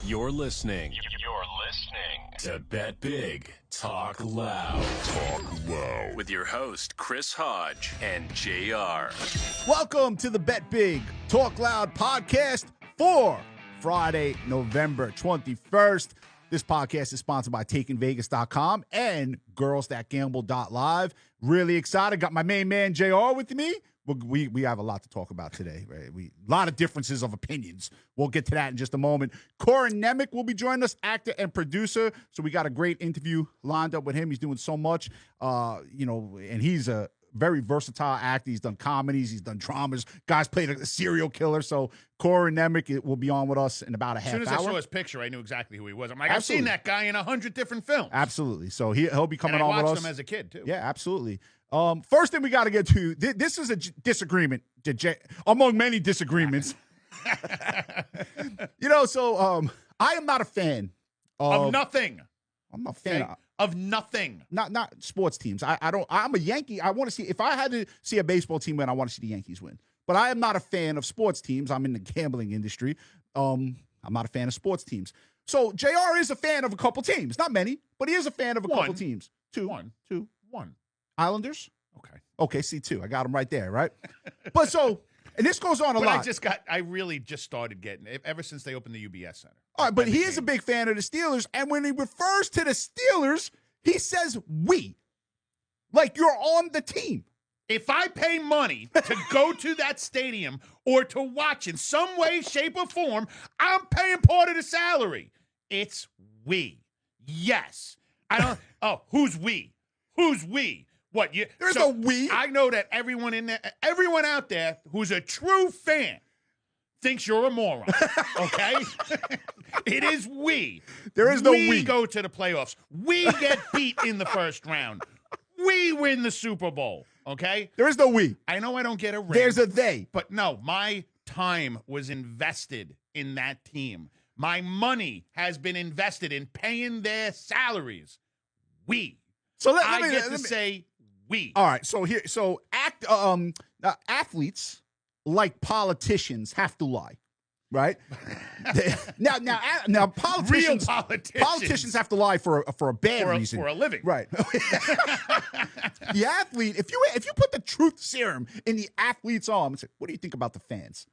You're listening to Bet Big, Talk Loud. Talk Loud. With your host, Chris Hodge and JR. Welcome to the Bet Big, Talk Loud podcast for Friday, November 21st. This podcast is sponsored by TakingVegas.com and GirlsThatGamble.live. Really excited. Got my main man, JR, with me. We have a lot to talk about today. Right? A lot of differences of opinions. We'll get to that in just a moment. Corin Nemec will be joining us, actor and producer. So we got a great interview lined up with him. He's doing so much, and he's a very versatile actor. He's done comedies. He's done dramas. Guy's played a serial killer. So Corin Nemec will be on with us in about a half hour. As soon as I saw his picture, I knew exactly who he was. I'm like, I've seen that guy in 100 different films. Absolutely. So he'll be coming on with us. I watched him as a kid, too. Yeah, absolutely. First thing we got to get to, this is a disagreement among many disagreements. I am not a fan of nothing. I'm not a fan of nothing. Not sports teams. I'm a Yankee. I want to see, if I had to see a baseball team win, I want to see the Yankees win. But I am not a fan of sports teams. I'm in the gambling industry. I'm not a fan of sports teams. So JR is a fan of a couple teams. Not many, but he is a fan of a couple teams. One. Islanders? Okay, see, two. I got them right there, right? But so, and this goes on a lot. I really just started getting it ever since they opened the UBS Center. All right, but he is a big fan of the Steelers, and when he refers to the Steelers, he says we. Like you're on the team. If I pay money to go to that stadium or to watch in some way, shape, or form, I'm paying part of the salary. It's we. Yes. Who's we? Who's we? What? There's no we. I know that everyone out there who's a true fan thinks you're a moron. Okay? It is we. There is no we. We go to the playoffs. We get beat in the first round. We win the Super Bowl. Okay? There is no we. I know I don't get a ring. There's a they. But no, my time was invested in that team. My money has been invested in paying their salaries. We. So I get to say we. All right. So athletes, like politicians, have to lie, right? now politicians, real politicians have to lie for a bad reason, for a living, right? The athlete, if you put the truth serum in the athlete's arm and say, "What do you think about the fans?"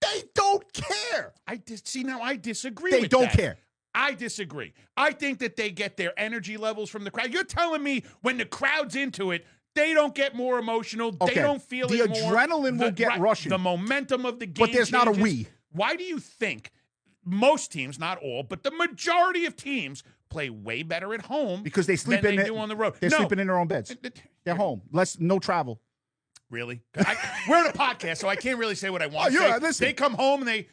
They don't care. I disagree. They don't care. I disagree. I think that they get their energy levels from the crowd. You're telling me when the crowd's into it, they don't get more emotional. Okay. They don't feel the it more. Adrenaline will get rushing. The momentum of the game But there's not a we. Why do you think most teams, not all, but the majority of teams play way better at home because they sleep than they do on the road? They're sleeping in their own beds. They're home. No travel. Really? We're on a podcast, so I can't really say what I want to say. Listen. They come home and they...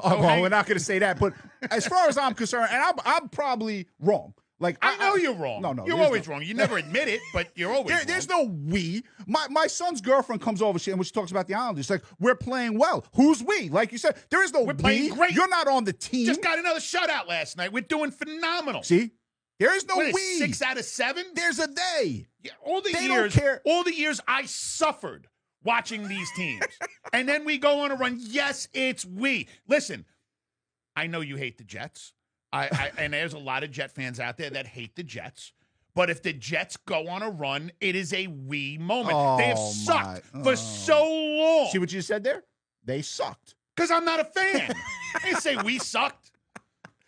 well, we're not going to say that. But as far as I'm concerned, and I'm probably wrong. Like I know you're wrong. No, you're always wrong. You never admit it, but you're always wrong. There's no we. My son's girlfriend comes over and she talks about the Islanders. She's like, we're playing well. Who's we? Like you said, there is no we're playing great. You're not on the team. Just got another shutout last night. We're doing phenomenal. See? There is no we. 6 out of 7? There's a they. Yeah, all the years I suffered watching these teams. And then we go on a run. Yes, it's we. Listen, I know you hate the Jets. And there's a lot of Jet fans out there that hate the Jets. But if the Jets go on a run, it is a we moment. They have sucked for so long. See what you said there? They sucked. Because I'm not a fan. I didn't say we sucked.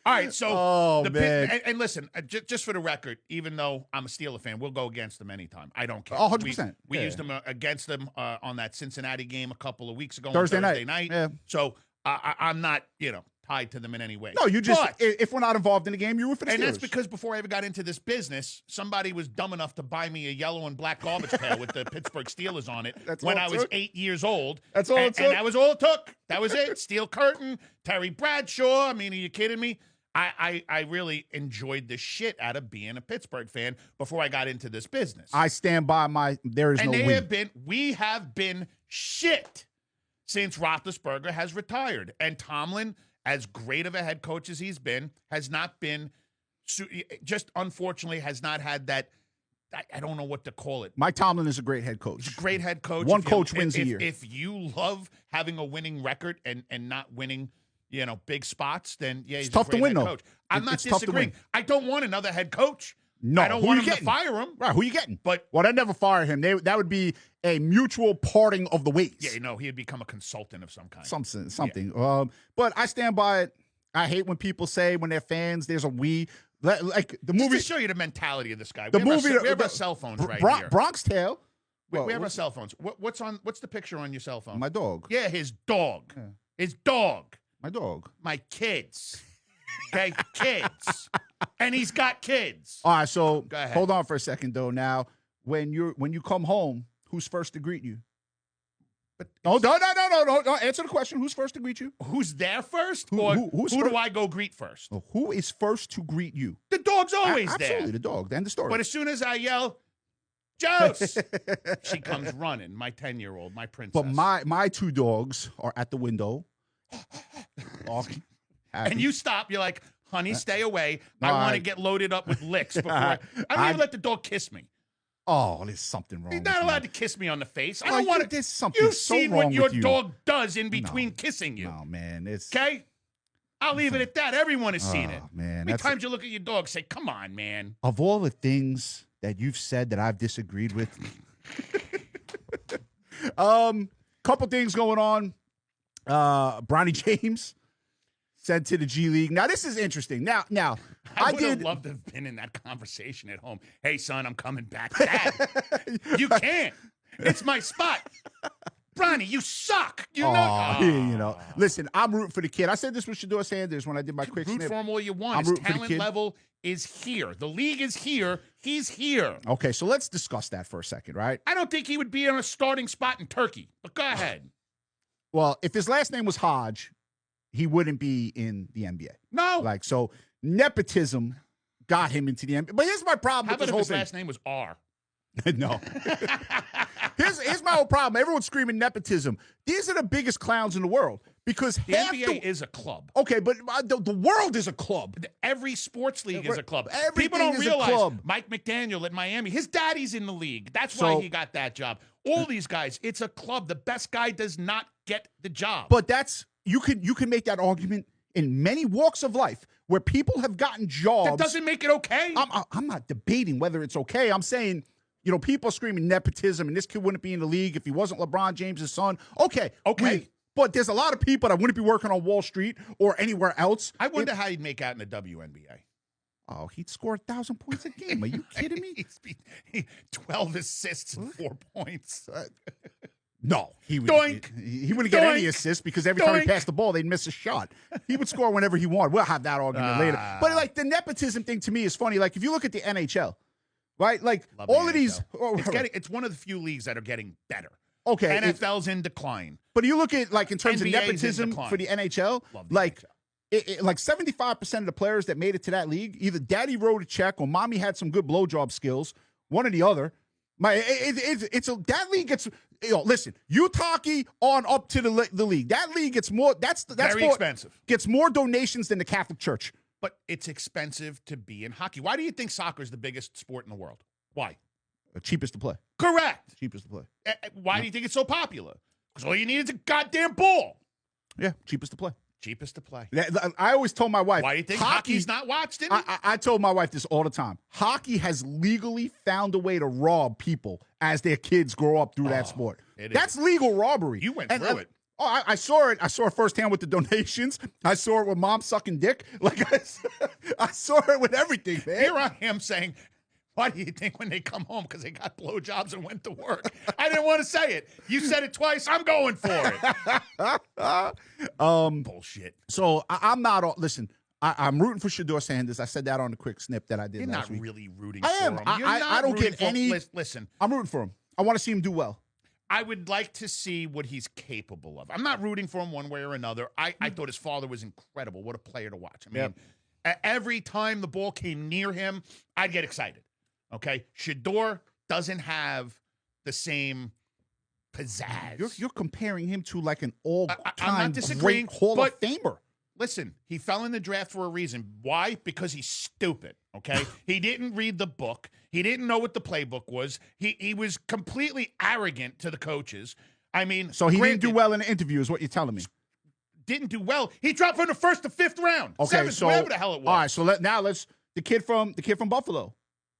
All right, so and listen, just for the record, even though I'm a Steeler fan, we'll go against them anytime. I don't care. 100%. We used them against them on that Cincinnati game a couple of weeks ago. Thursday night. Yeah. So I'm not, tied to them in any way. No, you just, if we're not involved in the game, you were for the Steelers. And that's because before I ever got into this business, somebody was dumb enough to buy me a yellow and black garbage pail with the Pittsburgh Steelers on it when I was 8 years old. That's all it took. And that was all it took. That was it. Steel curtain, Terry Bradshaw. I mean, are you kidding me? I really enjoyed the shit out of being a Pittsburgh fan before I got into this business. I stand by there is no we. We have been shit since Roethlisberger has retired. And Tomlin, as great of a head coach as he's been, has not been, just unfortunately has not had that, I don't know what to call it. Mike Tomlin is a great head coach. He's a great head coach. One coach wins a year. If you love having a winning record and not winning, big spots, then yeah, he's tough a to great win, head though. coach. I'm not It's tough to disagreeing. win. I don't want another head coach. No, I don't who want you him getting? to fire him. Right, who you getting? But they'd never fire him. That would be a mutual parting of the ways. yeah, he'd become a consultant of some kind. Something. Yeah. But I stand by it. I hate when people say when they're fans, there's a we. Like the movie. Just to show you the mentality of this guy. The we movie. Have our cell phones right here. Bronx Tale. We have our cell phones. What's the picture on your cell phone? My dog. Yeah, his dog. Yeah. His dog. My dog. My kids. Okay, kids. And he's got kids. All right, so Go ahead. hold on for a second though. Now, when you come home, who's first to greet you? But No. Answer the question. Who's first to greet you? who's there first? Who Who do I go greet first? No, who is first to greet you? The dog's always Absolutely, there. the dog. The end of story. But as soon as I yell, Jose, she comes running. My 10-year-old, my princess. But my two dogs are at the window. Walking. And you stop. You're like, honey, stay away. No, I want to get loaded up with licks before I don't even let the dog kiss me. Oh, there's something wrong. He's with not you. allowed to kiss me on the face. I Oh, don't want to. There's something You've so seen wrong what your with you. dog does in between kissing you. No, man. It's Okay? I'll leave it at that. Everyone has seen it. Man, How many times you look at your dog, say, come on, man. Of all the things that you've said that I've disagreed with. Couple things going on. Bronny James sent to the G League. Now this is interesting. Now I would have loved to have been in that conversation at home. Hey, son, I'm coming back. Dad, you can't. It's my spot. Bronny, you suck. Listen, I'm rooting for the kid. I said this with Shador Sanders when I did my quick root snip. for him all you want. I'm His rooting for the talent kid. level is here. The league is here. He's here. Okay, so let's discuss that for a second, right? I don't think he would be in a starting spot in Turkey, but go ahead. Well, if his last name was Hodge, he wouldn't be in the NBA. No. So nepotism got him into the NBA. But here's my problem How with this about if whole his thing. last name was R? No. Here's my whole problem. Everyone's screaming nepotism. These are the biggest clowns in the world because The NBA is a club. Okay, but the world is a club. Every sports league is a club. Everything People don't is a realize club. Mike McDaniel at Miami, his daddy's in the league. That's So- why he got that job. All these guys, it's a club. The best guy does not get the job. But that's you can make that argument in many walks of life where people have gotten jobs. that doesn't make it okay. I'm not debating whether it's okay. I'm saying, people are screaming nepotism and this kid wouldn't be in the league if he wasn't LeBron James' son. Okay. But there's a lot of people that wouldn't be working on Wall Street or anywhere else. I wonder how he'd make out in the WNBA. Oh, he'd score 1,000 points a game. Are you kidding me? 12 assists and 4 points. No, he Doink. wouldn't get any assists because every time he Doink. passed the ball, they'd miss a shot. He would score whenever he wanted. We'll have that argument later. But like the nepotism thing to me is funny. Like if you look at the NHL, right? Like Love all the of these. NHL. It's one of the few leagues that are getting better. Okay, NFL's in decline. but you look at like in terms NBA's in of nepotism decline. for the NHL, Love the like. NHL. Like 75% of the players that made it to that league, either daddy wrote a check or mommy had some good blowjob skills, one or the other. That league gets. Listen, Utah on up to the league. That league gets more. That's Very more, expensive. Gets more donations than the Catholic Church. But it's expensive to be in hockey. Why do you think soccer is the biggest sport in the world? Why? Cheapest to play. Correct. Cheapest to play. Why do you think it's so popular? Because all you need is a goddamn ball. Yeah, cheapest to play. Cheapest to play. I always told my wife. Why do you think hockey's not watched? I told my wife this all the time. Hockey has legally found a way to rob people as their kids grow up through that sport. That's legal robbery. You went through it. Oh, I saw it. I saw it firsthand with the donations. I saw it with mom sucking dick. Like I saw it with everything, man. Here I am saying, why do you think when they come home? Because they got blowjobs and went to work. I didn't want to say it. You said it twice. I'm going for it. Bullshit. So I'm not. Listen, I'm rooting for Shador Sanders. I said that on the quick snip that I did You're last not week. really rooting I for am. him. I don't get any. Listen, I'm rooting for him. I want to see him do well. I would like to see what he's capable of. I'm not rooting for him one way or another. I thought his father was incredible. What a player to watch. I mean, every time the ball came near him, I'd get excited. Okay? Shador doesn't have the same pizzazz. You're comparing him to like an all-time I'm not disagreeing, great Hall of Famer. Listen, he fell in the draft for a reason. Why? Because he's stupid, okay? He didn't read the book. He didn't know what the playbook was. He was completely arrogant to the coaches. I mean, So he didn't do well in the interview is what you're telling me. didn't do well. He dropped from the 1st to 5th round. Okay, 7th, so whatever the hell it was. All right, so let's the kid from Buffalo,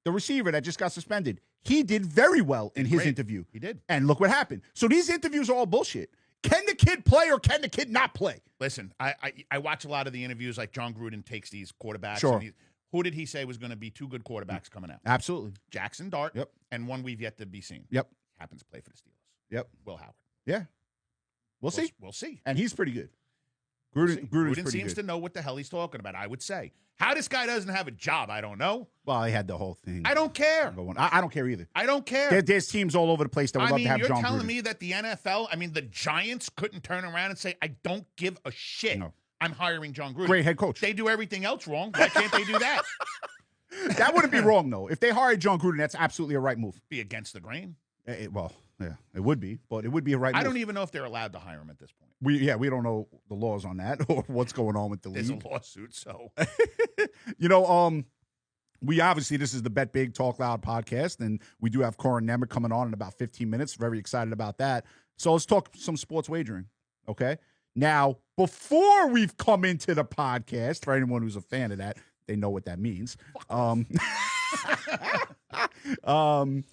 the receiver that just got suspended. He did very well in his interview. He did. And look what happened. So these interviews are all bullshit. Can the kid play or can the kid not play? Listen, I watch a lot of the interviews like John Gruden takes these quarterbacks. Sure. And who did he say was going to be 2 good quarterbacks coming out? Absolutely. Jackson Dart. Yep. And one we've yet to be seen. Yep. Happens to play for the Steelers. Yep. Will Howard. Yeah. We'll see. We'll see. And he's pretty good. Gruden seems to know what the hell he's talking about, I would say. How this guy doesn't have a job, I don't know. Well, he had the whole thing. I don't care. I don't care either. I don't care. There's teams all over the place that would love to have John Gruden. You're telling me that the NFL, the Giants couldn't turn around and say, I don't give a shit. No. I'm hiring John Gruden. Great head coach. They do everything else wrong. Why can't they do that? That wouldn't be wrong, though. If they hired John Gruden, that's absolutely a right move. Be against the grain. Yeah, it would be, but it would be a right move. I don't even know if they're allowed to hire him at this point. We don't know the laws on that or what's going on with the league. There's a lawsuit, so. We obviously, this is the Bet Big Talk Loud podcast, and we do have Corin Nemec coming on in about 15 minutes. Very excited about that. So let's talk some sports wagering, okay? Now, before we've come into the podcast, for anyone who's a fan of that, they know what that means.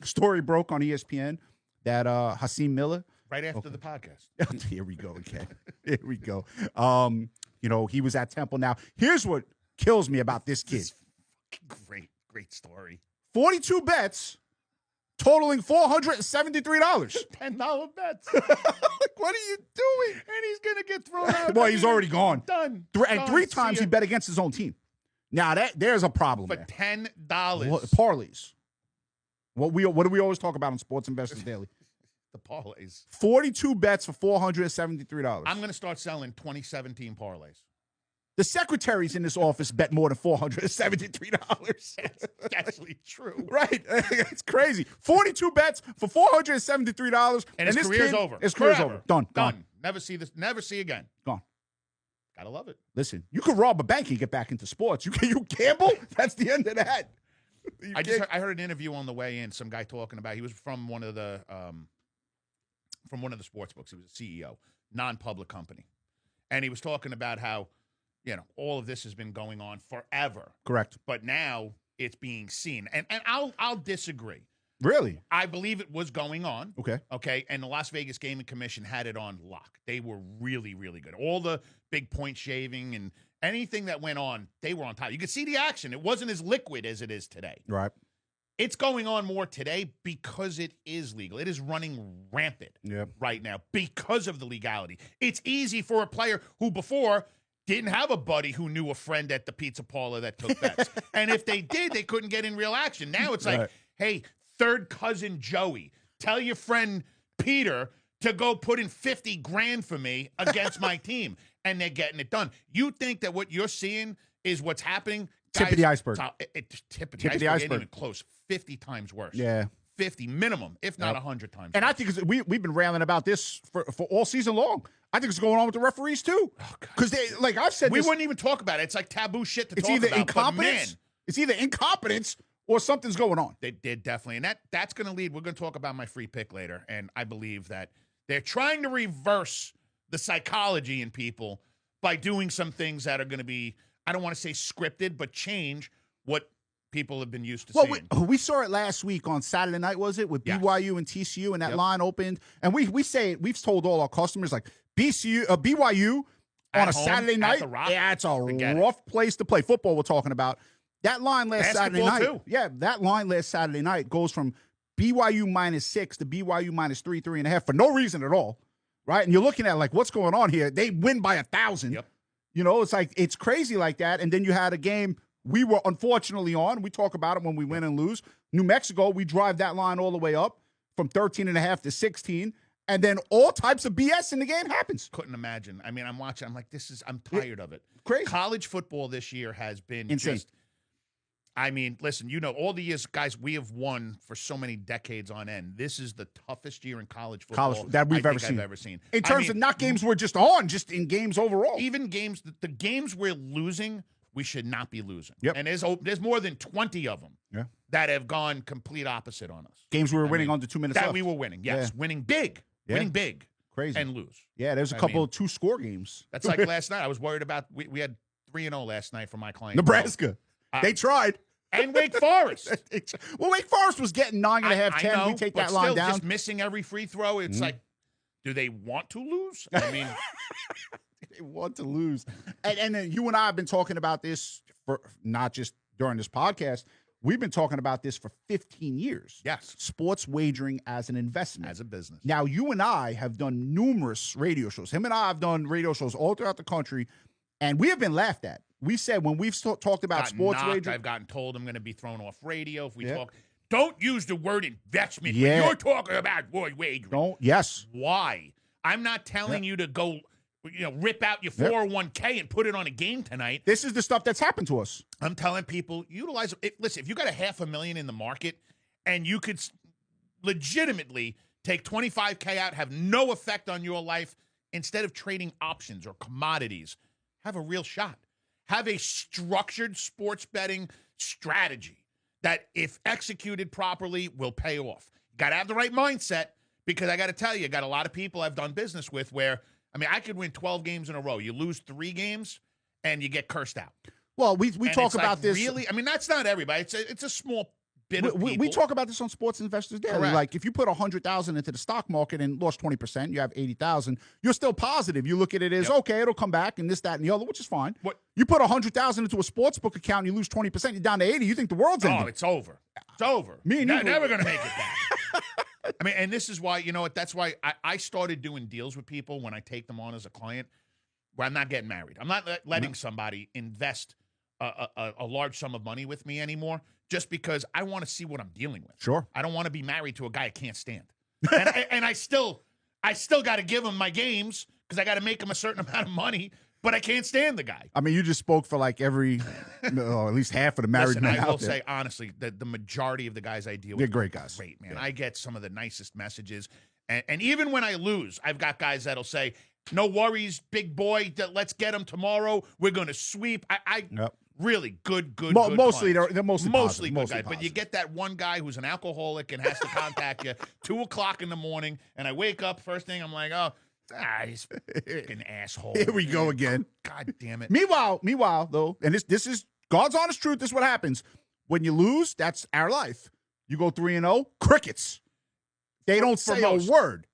Story broke on ESPN that Hasim Miller. Right after the podcast. Here we go again. Here we go. He was at Temple. Now, here's what kills me about this kid. Great story. 42 bets totaling $473. $10 bets. What are you doing? And he's going to get thrown out. Well, he's already gone. Done. And 3 times he bet against his own team. Now, there's a problem for there. $10. Parlays. What do we always talk about on Sports Investors Daily? The parlays. 42 bets for $473. I'm going to start selling 2017 parlays. The secretaries in this office bet more than $473. That's actually true. Right. It's crazy. 42 bets for $473. And his career's over. His career's over. Done. Gone. Never see this. Never see again. Gone. Gotta love it. Listen, you could rob a bank and get back into sports. You gamble? That's the end of that. I heard an interview on the way in. Some guy talking about he was from one of the sports books. He was a CEO, non-public company, and he was talking about how all of this has been going on forever. Correct. But now it's being seen, and I'll disagree. Really? I believe it was going on. Okay. Okay. And the Las Vegas Gaming Commission had it on lock. They were really, really good. All the big point shaving and anything that went on, they were on top. You could see the action. It wasn't as liquid as it is today. Right. It's going on more today because it is legal. It is running rampant right now because of the legality. It's easy for a player who before didn't have a buddy who knew a friend at the pizza parlor that took bets. And if they did, they couldn't get in real action. Now it's like, hey, third cousin Joey, tell your friend Peter to go put in $50,000 for me against my team. And they're getting it done. You think that what you're seeing is what's happening? Tip of the iceberg. Tip of the iceberg. Ain't even close. 50 times worse. Yeah. 50 minimum, if not 100 times. And I think we've been railing about this for all season long. I think it's going on with the referees too. Because I've said we wouldn't even talk about it. It's like taboo shit to talk about. It's either incompetence. It's either incompetence or something's going on. They did definitely. And that's going to lead. We're going to talk about my free pick later. And I believe that they're trying to reverse the psychology in people by doing some things that are going to be, I don't want to say scripted, but change what people have been used to seeing. We saw it last week on Saturday night, was it, with BYU and TCU, and that line opened. And we've told all our customers, like, BYU on a Saturday night, it's a rough place to play. Football we're talking about. That line last Saturday night. Too. Yeah, that line last Saturday night goes from BYU -6 to BYU -3, 3.5 for no reason at all. Right? And you're looking at, like, what's going on here? They win by 1,000. Yep. It's like, it's crazy like that. And then you had a game we were unfortunately on. We talk about it when we win and lose. New Mexico, we drive that line all the way up from 13.5 to 16. And then all types of BS in the game happens. Couldn't imagine. I mean, I'm watching. I'm like, I'm tired of it. Crazy. College football this year has been insane. Listen, all the years, guys, we have won for so many decades on end. This is the toughest year in college football that I've ever seen. In terms of not games we're just on, just in games overall. Even games, the games we're losing, we should not be losing. Yep. And there's more than 20 of them that have gone complete opposite on us. Games we were winning under 2 minutes that left. We were winning, yes. Yeah. Winning big. Yeah. Winning big. Crazy. and lose. Yeah, there's a couple of 2-score games. That's like last night. I was worried about. We had 3-0 last night for my client. Nebraska. They tried. And Wake Forest. Well, Wake Forest was getting 9.5, 10. Know, we take but that line still, down. Just missing every free throw. It's like, do they want to lose? I mean, they want to lose. And then you and I have been talking about this for not just during this podcast. We've been talking about this for 15 years. Yes. Sports wagering as an investment. As a business. Now, you and I have done numerous radio shows. Him and I have done radio shows all throughout the country, and we have been laughed at. We said when we've talked about sports wagering. I've gotten told I'm going to be thrown off radio if we talk. Don't use the word investment when Yeah. you're talking about wagering. Don't. Yes. Why? I'm not telling you to go, rip out your 401k and put it on a game tonight. This is the stuff that's happened to us. I'm telling people, utilize it. Listen, if you got $500,000 in the market and you could legitimately take 25K out, have no effect on your life, instead of trading options or commodities, have a real shot. Have a structured sports betting strategy that, if executed properly, will pay off. Got to have the right mindset, because I got to tell you, got a lot of people I've done business with where, I could win 12 games in a row. You lose 3 games and you get cursed out. Well, we talk about like, this. Really? That's not everybody. It's a small bit of people. We talk about this on Sports Investors Daily. Correct. Like, if you put $100,000 into the stock market and lost 20%, you have $80,000. You're still positive. You look at it as okay, it'll come back and this, that, and the other, which is fine. What you put $100,000 into a sports book account, and you lose 20%, you're down to 80. You think the world's ending? Oh, it's over. It's over. Me and you never going to make it back. And this is why, that's why I started doing deals with people when I take them on as a client, where I'm not getting married. I'm not letting somebody invest a large sum of money with me anymore, just because I want to see what I'm dealing with. Sure. I don't want to be married to a guy I can't stand. And I still got to give him my games, because I got to make him a certain amount of money, but I can't stand the guy. You just spoke for like every, or at least half of the married men out there. I will say, honestly, that the majority of the guys I deal with, they're great guys. Great, man. Yeah. I get some of the nicest messages. And even when I lose, I've got guys that'll say, no worries, big boy, let's get him tomorrow. We're going to sweep. Really good mostly clients. they're mostly good guys. positive. But you get that one guy who's an alcoholic and has to contact you 2:00 in the morning, and I wake up first thing, I'm like, he's an asshole. Here we go again. God damn it. Meanwhile, though, and this is God's honest truth. This is what happens when you lose. That's our life. You go 3-0, crickets. They don't say a word.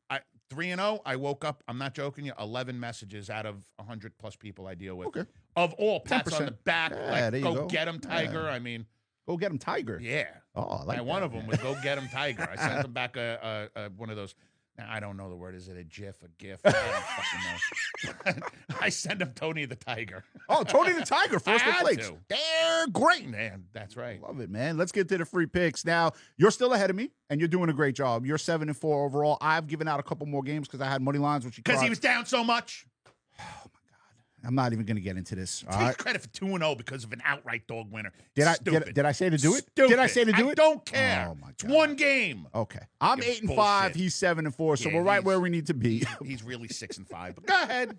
3-0, I woke up, I'm not joking you, 11 messages out of 100+ people I deal with. Okay. Of all pats 10%. on the back, go get him, Tiger. Yeah. Go get him, Tiger. Yeah. Oh, I like that. One of them was go get him, Tiger. I sent him back one of those. Now, I don't know the word. Is it a GIF, a GIF? I don't fucking know. I send him Tony the Tiger. Oh, Tony the Tiger, first I with had plates. to. They're great. Man, that's right. Love it, man. Let's get to the free picks. Now, you're still ahead of me, and you're doing a great job. You're 7-4 overall. I've given out a couple more games because I had money lines, which because he was down so much. I'm not even going to get into this. Take credit for 2-0 because of an outright dog winner. Did I say to do it? Stupid. Did I say to do it? I don't care. Oh my God. It's one game. Okay. I'm 8-5. He's 7-4. So we're right where we need to be. He's really 6-5. But go ahead.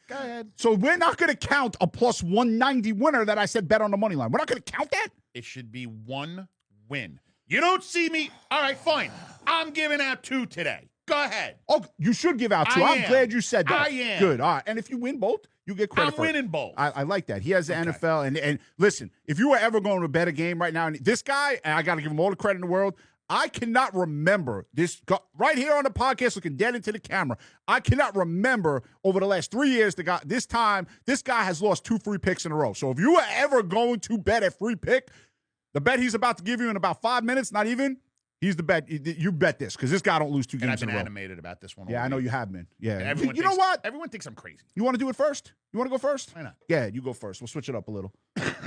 Go ahead. So we're not going to count a plus 190 winner that I said bet on the money line. We're not going to count that? It should be one win. You don't see me. All right, fine. I'm giving out 2 today. Go ahead. Oh, you should give out 2. I'm glad you said that. I am. Good. All right. And if you win both, you get credit for it. I'm winning both. I like that. He has the NFL. And listen, if you were ever going to bet a game right now, and this guy, and I got to give him all the credit in the world, I cannot remember this right here on the podcast, looking dead into the camera. I cannot remember over the last 3 years, this guy has lost 2 free picks in a row. So if you were ever going to bet a free pick, the bet he's about to give you in about 5 minutes, not even, he's the bet. You bet this, because this guy don't lose 2 games in a row. And I've been animated about this one. Yeah, I know you have been. Yeah. You know what? Everyone thinks I'm crazy. You want to do it first? You want to go first? Why not? Yeah, you go first. We'll switch it up a little.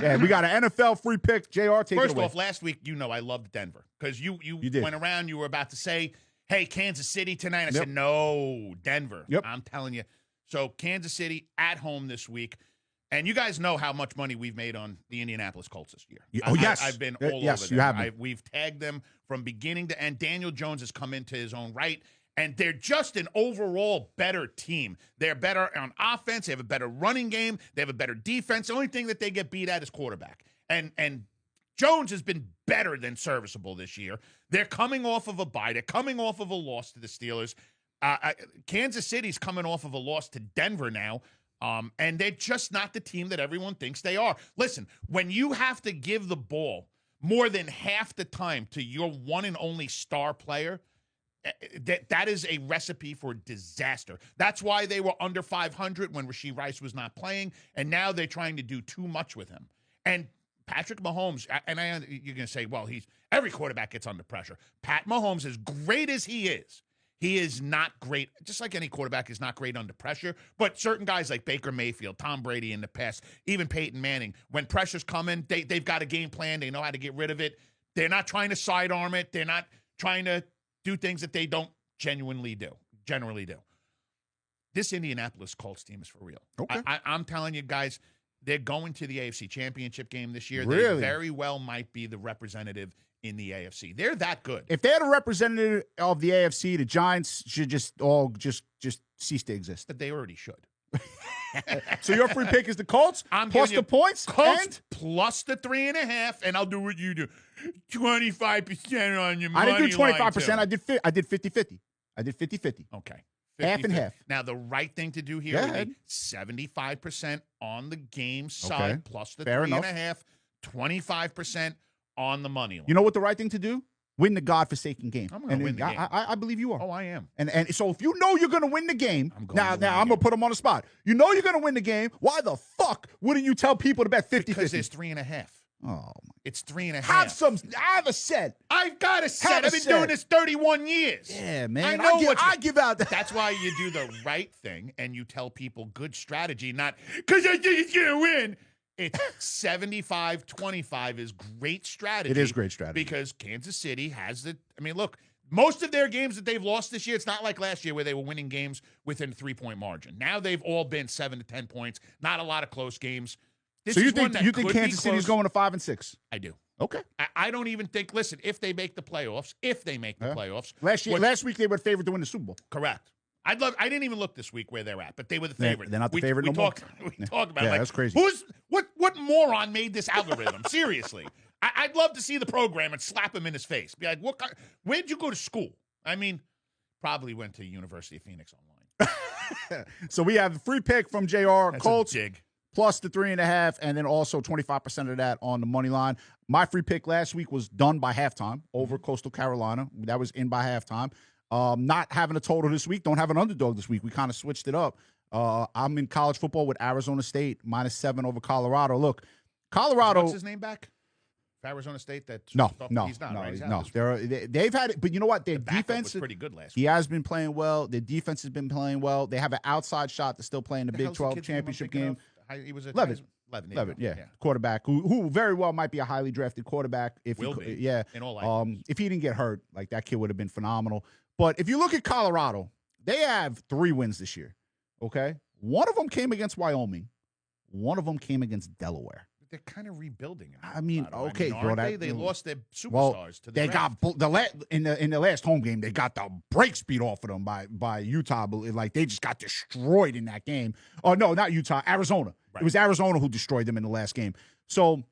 Yeah, we got an NFL free pick. JR, take it away. First off, last week, I loved Denver. Because you went around, you were about to say, hey, Kansas City tonight. I said, no, Denver. Yep. I'm telling you. So Kansas City at home this week. And you guys know how much money we've made on the Indianapolis Colts this year. Yes. I've been all over them. Yes, you have been. We've tagged them from beginning to end. Daniel Jones has come into his own right. And they're just an overall better team. They're better on offense. They have a better running game. They have a better defense. The only thing that they get beat at is quarterback. And Jones has been better than serviceable this year. They're coming off of a bye. They're coming off of a loss to the Steelers. Kansas City's coming off of a loss to Denver now, and they're just not the team that everyone thinks they are. Listen, when you have to give the ball more than half the time to your one and only star player, that is a recipe for disaster. That's why they were under 500 when Rashee Rice was not playing, and now they're trying to do too much with him. And Patrick Mahomes, and you're going to say, well, every quarterback gets under pressure. Pat Mahomes, as great as he is not great, just like any quarterback is not great under pressure. But certain guys like Baker Mayfield, Tom Brady in the past, even Peyton Manning, when pressure's coming, they've got a game plan. They know how to get rid of it. They're not trying to sidearm it. They're not trying to do things that they don't generally do. This Indianapolis Colts team is for real. Okay. I'm telling you guys, they're going to the AFC Championship game this year. Really? They very well might be the representative in the AFC. They're that good. If they had a representative of the AFC, the Giants should just cease to exist. But they already should. So your free pick is the Colts plus the points? Colts plus the 3.5, and I'll do what you do. 25% on your money. I didn't do 25%. line, I did 50-50. I did 50-50. Okay. Half and half. Now, the right thing to do here would be 75% on the game side plus the 3.5, 25% on the money line. You know what the right thing to do? Win the godforsaken game. I'm going to win the game. I believe you are. Oh, I am. And so if you know you're going to win the game, I'm going to put them on the spot. You know you're going to win the game. Why the fuck wouldn't you tell people to bet 50-50? Because there's 3.5. Oh, it's 3.5. Have a set. I've got a set. I've been doing this 31 years. Yeah, man. I give out that. That's why you do the right thing and you tell people good strategy, not because I think it's going to win. It's 75-25 is great strategy. It is great strategy. Because Kansas City has look, most of their games that they've lost this year, it's not like last year where they were winning games within a 3-point margin. Now they've all been 7 to 10 points. Not a lot of close games. So you think Kansas City's going to 5-6? I do. Okay. I don't even think. Listen, if they make the playoffs, last week they were favored to win the Super Bowl. Correct. I didn't even look this week where they're at, but they were the favorite. They're not the favorite no more. We talked about it. Like, that's crazy. What moron made this algorithm? Seriously. I'd love to see the program and slap him in his face. Be like, where'd you go to school? I mean, probably went to University of Phoenix online. So we have the free pick from JR. That's Colts a jig. Plus the 3.5, and then also 25% of that on the money line. My free pick last week was done by halftime over Coastal Carolina. That was in by halftime. Not having a total this week. Don't have an underdog this week. We kind of switched it up. I'm in college football with Arizona State, -7 over Colorado. Look, Colorado. What's his name back? Arizona State? No. He's not, right? No. They've had it, but you know what? Their defense was pretty good last week. He has been playing well. Their defense has been playing well. They have an outside shot to still play in the Big 12 championship game. He was Levitt, yeah. Quarterback who very well might be a highly drafted quarterback. In all likelihood. If he didn't get hurt, like that kid would have been phenomenal. But if you look at Colorado, they have 3 wins this year. Okay, one of them came against Wyoming, one of them came against Delaware. They're kind of rebuilding. Bro. They lost their superstars to the they draft. got in the last home game. They got the brakes beat off of them by Utah. Like they just got destroyed in that game. Oh no, not Utah, Arizona. Right. It was Arizona who destroyed them in the last game. So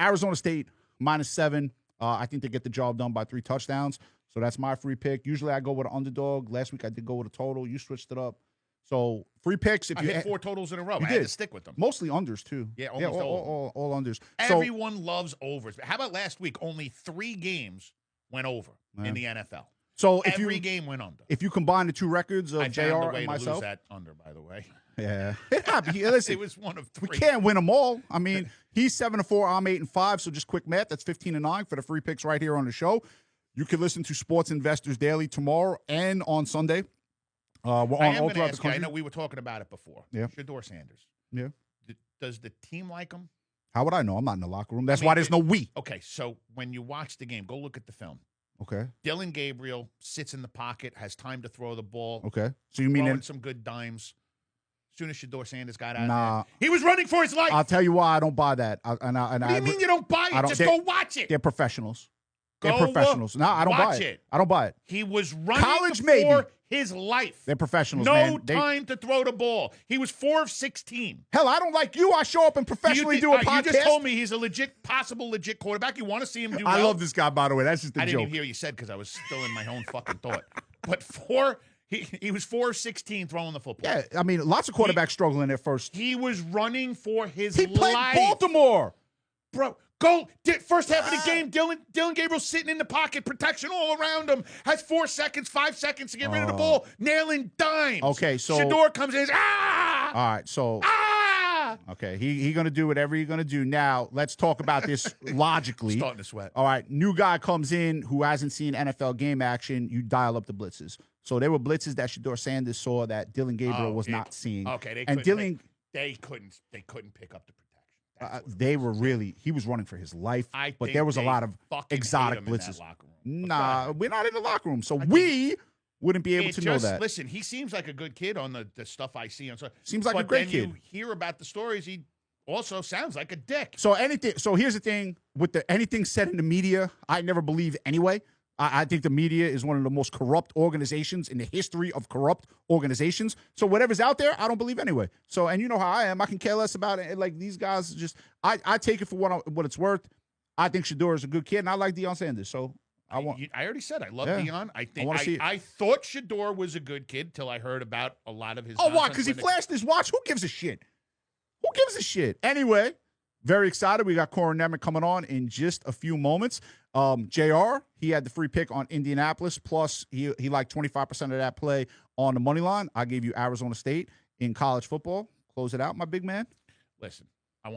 Arizona State -7. I think they get the job done by 3 touchdowns. So that's my free pick. Usually I go with an underdog. Last week I did go with a total. You switched it up. So free picks. If I hit 4 totals in a row. I did. had to stick with them. Mostly unders too. Yeah, almost all unders. Everyone loves overs. How about last week? Only 3 games went over in the NFL. So every game went under. If you combine the 2 records of JR and myself, to lose that under, by the way. Yeah, it happened. Listen, it was one of 3. We can't win them all. I mean, he's 7-4. I'm 8-5. So just quick math. That's 15-9 for the free picks right here on the show. You can listen to Sports Investors Daily tomorrow and on Sunday. We're on all throughout the country. I know we were talking about it before. Yeah. Shedeur Sanders. Yeah. Does the team like him? How would I know? I'm not in the locker room. That's why there's no we. Okay, so when you watch the game, go look at the film. Okay. Dylan Gabriel sits in the pocket, has time to throw the ball. Okay. So you mean some good dimes. As soon as Shedeur Sanders got out there, he was running for his life. I'll tell you why I don't buy that. What do you mean you don't buy it? Just go watch it. They're professionals. They're professionals. No, I don't buy it. I don't buy it. He was running for his life. They're professionals, man. No time to throw the ball. He was 4 of 16. Hell, I don't like you. I show up and professionally do a podcast. You just told me he's a possible legit quarterback. You want to see him do well? I love this guy, by the way. That's just a joke. I didn't even hear what you said because I was still in my own fucking thought. But He was 4-16 throwing the football. Yeah, I mean, lots of quarterbacks struggling at first. He was running for his life. He played Baltimore. Bro, first half of the game, Dylan Gabriel's sitting in the pocket, protection all around him, has 4 seconds, 5 seconds to get rid of the ball, nailing dimes. Okay, so Shador comes in, All right, so okay, he going to do whatever he's going to do. Now, let's talk about this logically. Starting to sweat. All right, new guy comes in who hasn't seen NFL game action, you dial up the blitzes. So there were blitzes that Shador Sanders saw that Dylan Gabriel was not seeing. Okay, they couldn't pick up the protection. He was running for his life, but there was a lot of exotic blitzes. Nah, we're not in the locker room, so we wouldn't be able to know that. Listen, he seems like a good kid on the stuff I see on. Seems like a great kid. You hear about the stories, he also sounds like a dick. So here's the thing with anything said in the media, I never believe anyway. I think the media is one of the most corrupt organizations in the history of corrupt organizations. So whatever's out there, I don't believe anyway. So, and you know how I am. I can care less about it. Like, these guys I take it for what it's worth. I think Shador is a good kid, and I like Deion Sanders. So I already said I love Deion. I thought Shador was a good kid till I heard about a lot of his. Oh, why? Because he flashed his watch. Who gives a shit? Who gives a shit? Anyway, very excited. We got Corin Nemec coming on in just a few moments. JR, he had the free pick on Indianapolis, plus he liked 25% of that play on the money line. I gave you Arizona State in college football. Close it out, my big man. Listen, are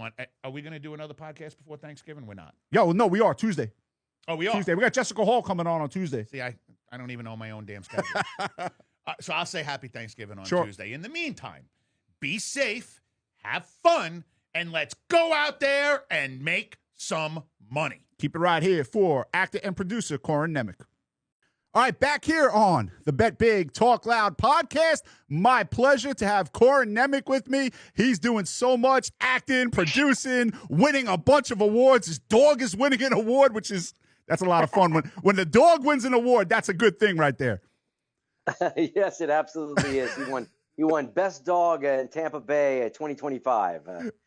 we going to do another podcast before Thanksgiving? We're not. Yo, no, we are. Tuesday. Oh, we are? Tuesday. We got Jessica Hall coming on Tuesday. See, I don't even know my own damn schedule. So I'll say happy Thanksgiving on Tuesday. In the meantime, be safe, have fun, and let's go out there and make some money. Keep it right here for actor and producer Corin Nemec. All right, back here on the Bet Big, Talk Loud podcast. My pleasure to have Corin Nemec with me. He's doing so much acting, producing, winning a bunch of awards. His dog is winning an award, that's a lot of fun. When the dog wins an award, that's a good thing right there. Yes, it absolutely is. He won Best Dog in Tampa Bay 2025.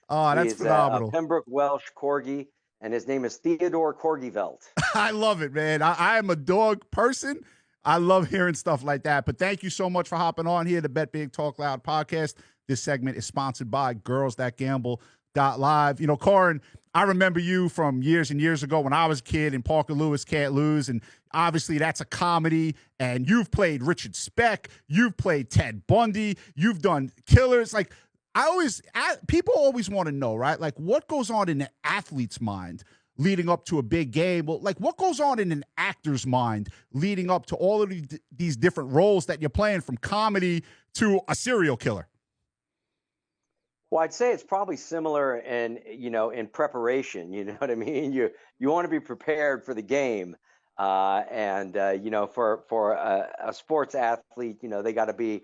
That's phenomenal. Pembroke Welsh Corgi. And his name is Theodore Corgivelt. I love it, man. I am a dog person. I love hearing stuff like that. But thank you so much for hopping on here, the Bet Big Talk Loud podcast. This segment is sponsored by girlsthatgamble.live. You know, Corin, I remember you from years and years ago when I was a kid in Parker Lewis Can't Lose. And obviously that's a comedy. And you've played Richard Speck. You've played Ted Bundy. You've done killers. Like, people always want to know, right? Like, what goes on in an athlete's mind leading up to a big game? Well, like, what goes on in an actor's mind leading up to all of these different roles that you're playing, from comedy to a serial killer? Well, I'd say it's probably similar in preparation. You know what I mean? You want to be prepared for the game. For a sports athlete, they got to be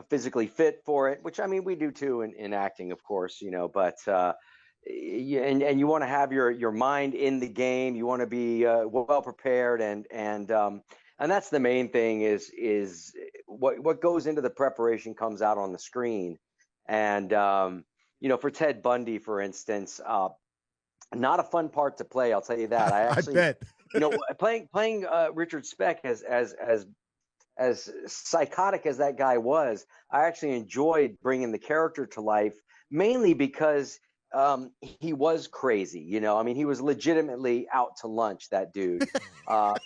physically fit for it, which I mean we do too in acting, of course, but you want to have your mind in the game. You want to be well prepared, and that's the main thing is what goes into the preparation comes out on the screen. And for Ted Bundy, for instance, not a fun part to play, I'll tell you that. I actually I bet. playing Richard Speck as psychotic as that guy was, I actually enjoyed bringing the character to life, mainly because he was crazy. I mean, he was legitimately out to lunch, that dude.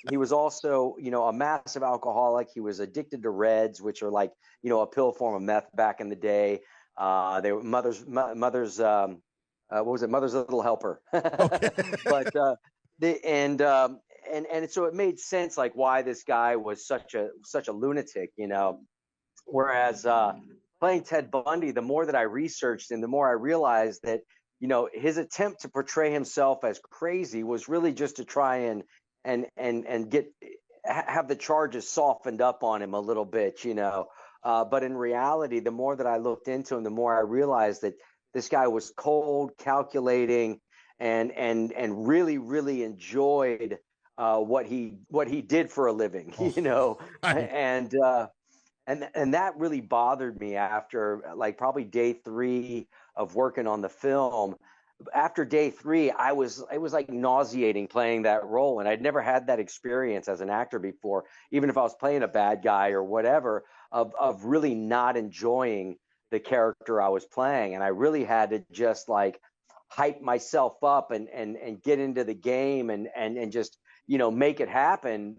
He was also, a massive alcoholic. He was addicted to Reds, which are like, a pill form of meth back in the day. They were mother's Mother's Little Helper. Okay. But and so it made sense, like, why this guy was such a lunatic, whereas playing Ted Bundy, the more that I researched and the more I realized that, his attempt to portray himself as crazy was really just to try and have the charges softened up on him a little bit, but in reality, the more that I looked into him, the more I realized that this guy was cold, calculating, and really, really enjoyed what he did for a living, and that really bothered me after, like, probably day 3 of working on the film. after day 3, it was like nauseating playing that role. And I'd never had that experience as an actor before, even if I was playing a bad guy or whatever, of really not enjoying the character I was playing. And I really had to just like hype myself up and get into the game and just, make it happen.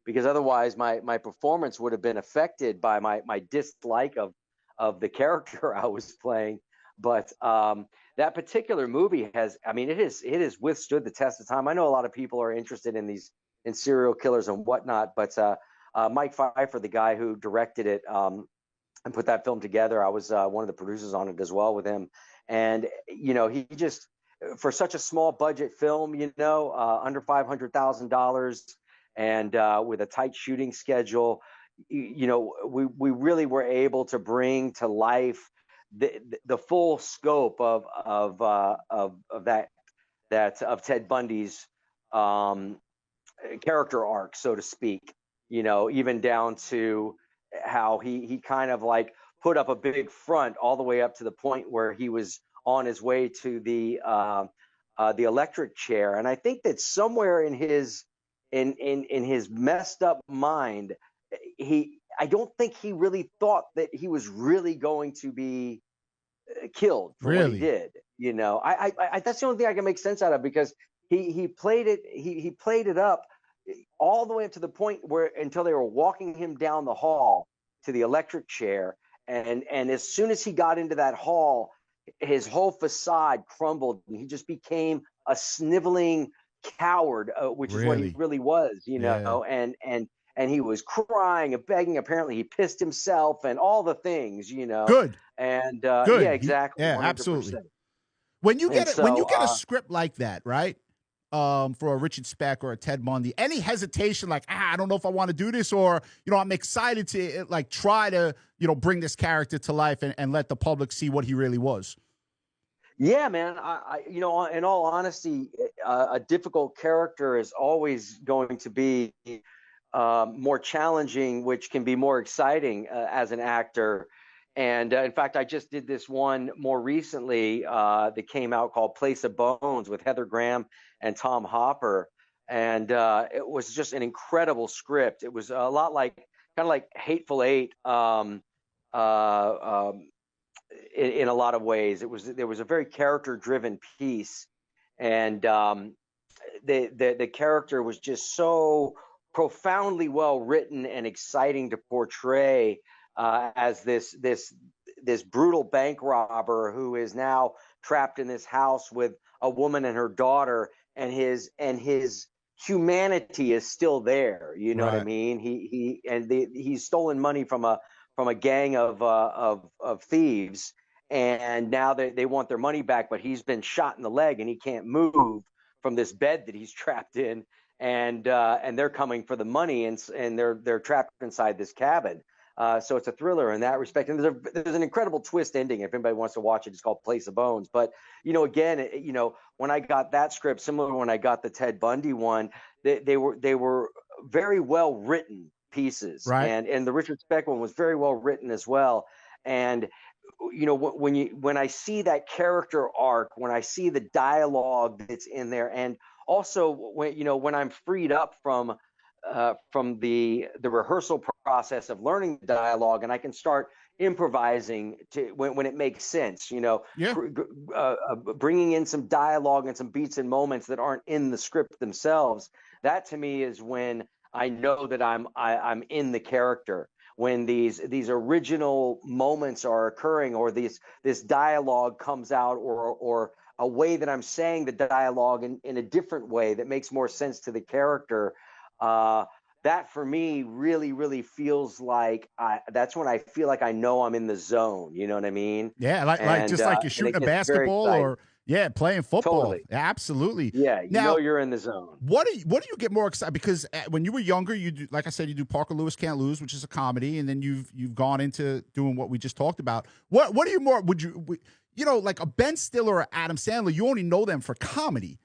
Because otherwise my performance would have been affected by my dislike of the character I was playing. But that particular movie it has withstood the test of time. I know a lot of people are interested in serial killers and whatnot, but Mike Pfeiffer, the guy who directed it and put that film together, I was one of the producers on it as well with him. And he just, for such a small budget film, under $500,000, and with a tight shooting schedule, we really were able to bring to life the full scope of Ted Bundy's character arc, so to speak. Even down to how he kind of like put up a big front all the way up to the point where he was on his way to the electric chair. And I think that somewhere in his messed up mind, I don't think he really thought that he was really going to be killed for what he did. I that's the only thing I can make sense out of, because he played it up all the way up to the point where until they were walking him down the hall to the electric chair, and as soon as he got into that hall, his whole facade crumbled and he just became a sniveling coward, which is what he really was, and he was crying and begging. Apparently he pissed himself and all the things, Good. And Good. yeah, exactly. Yeah, 100%. absolutely. When you get a script like that, right? For a Richard Speck or a Ted Bundy, any hesitation like, I don't know if I want to do this, or, I'm excited to like try to, bring this character to life and let the public see what he really was? Yeah, man. I in all honesty, a difficult character is always going to be more challenging, which can be more exciting as an actor. And in fact, I just did this one more recently that came out called Place of Bones with Heather Graham and Tom Hopper. And it was just an incredible script. It was a lot like kind of like Hateful Eight in a lot of ways. There was a very character driven piece. And the character was just so profoundly well written and exciting to portray as this brutal bank robber who is now trapped in this house with a woman and her daughter, and his humanity is still there. You know what I mean? He's stolen money from a gang of thieves, and now they want their money back, but he's been shot in the leg and he can't move from this bed that he's trapped in, and they're coming for the money, and they're trapped inside this cabin. So it's a thriller in that respect. And there's an incredible twist ending. If anybody wants to watch it, it's called Place of Bones. But, again, when I got that script, similar to when I got the Ted Bundy one, they were very well written pieces. Right. And the Richard Speck one was very well written as well. And, when I see that character arc, when I see the dialogue that's in there, and also when I'm freed up from the rehearsal process of learning the dialogue, and I can start improvising when it makes sense, bringing in some dialogue and some beats and moments that aren't in the script themselves. That to me is when I know that I'm in the character. When these original moments are occurring, or this dialogue comes out, or a way that I'm saying the dialogue in a different way that makes more sense to the character. That for me really, really feels like that's when I feel like I know I'm in the zone. You know what I mean? Yeah, like you're shooting a basketball or playing football. Totally. Absolutely. Yeah, now, you're in the zone. What do you get more excited? Because when you were younger, you do, like I said, you do Parker Lewis Can't Lose, which is a comedy, and then you've gone into doing what we just talked about. What are you more? Would you like a Ben Stiller or Adam Sandler? You only know them for comedy.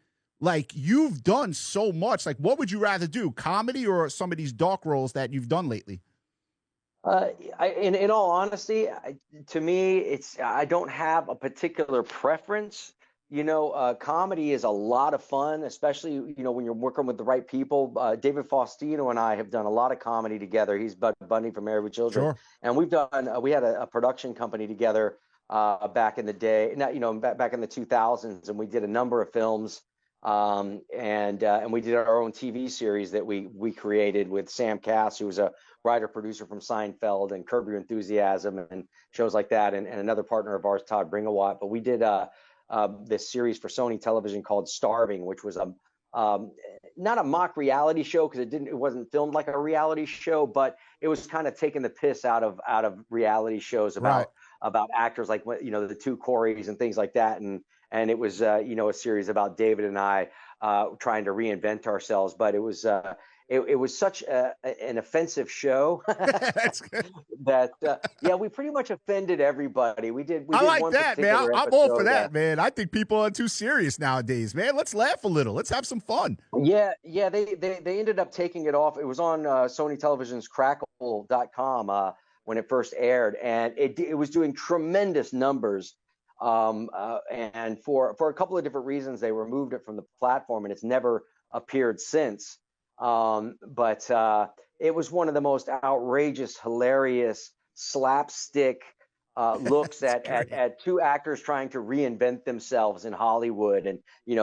Like, you've done so much. Like, what would you rather do, comedy or some of these dark roles that you've done lately? In all honesty, to me, I don't have a particular preference. Comedy is a lot of fun, especially, when you're working with the right people. David Faustino and I have done a lot of comedy together. He's Bud Bundy from Married with Children. Sure. And we had a production company together back in the day, back in the 2000s, and we did a number of films. And we did our own TV series that we created with Sam Cass, who was a writer producer from Seinfeld and Curb Your Enthusiasm and shows like that, and another partner of ours, Todd Bringawat. But we did this series for Sony Television called Starving, which was not a mock reality show, because it wasn't filmed like a reality show, but it was kind of taking the piss out of reality shows about actors like the two Corys and things like that, and it was a series about David and I trying to reinvent ourselves, but it was such an offensive show That's good. that we pretty much offended everybody. We did like one that, man. particular I'm all for episode that, man. I think people are too serious nowadays, man. Let's laugh a little. Let's have some fun. Yeah. They ended up taking it off. It was on Sony Television's Crackle.com when it first aired, and it was doing tremendous numbers. And for a couple of different reasons, they removed it from the platform, and it's never appeared since. But it was one of the most outrageous, hilarious, slapstick looks at two actors trying to reinvent themselves in Hollywood, and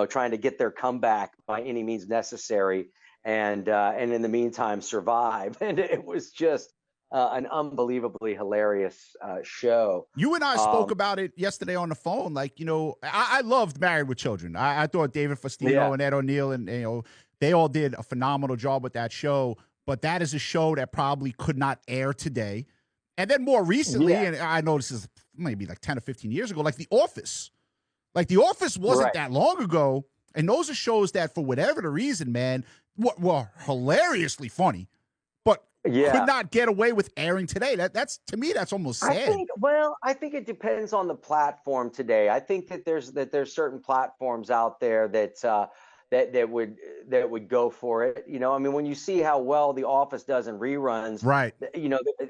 trying to get their comeback by any means necessary, and in the meantime survive. And it was just an unbelievably hilarious show. You and I spoke about it yesterday on the phone. Like, I loved Married with Children. I thought David Faustino and Ed O'Neill and they all did a phenomenal job with that show. But that is a show that probably could not air today. And then more recently, and I know this is maybe like 10 or 15 years ago, like The Office. Like The Office wasn't that long ago. And those are shows that, for whatever the reason, man, were hilariously funny. Could not get away with airing today. That's to me, that's almost sad. I think it depends on the platform today. I think that there's certain platforms out there that would go for it. I mean, when you see how well The Office does in reruns, right?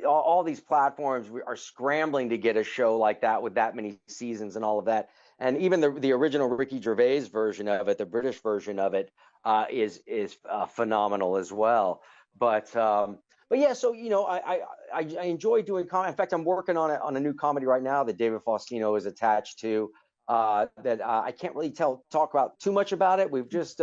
All these platforms are scrambling to get a show like that with that many seasons and all of that. And even the original Ricky Gervais version of it, the British version of it, is phenomenal as well. But yeah, so I enjoy doing comedy. In fact, I'm working on a new comedy right now that David Faustino is attached to. That I can't really talk about too much about it. We've just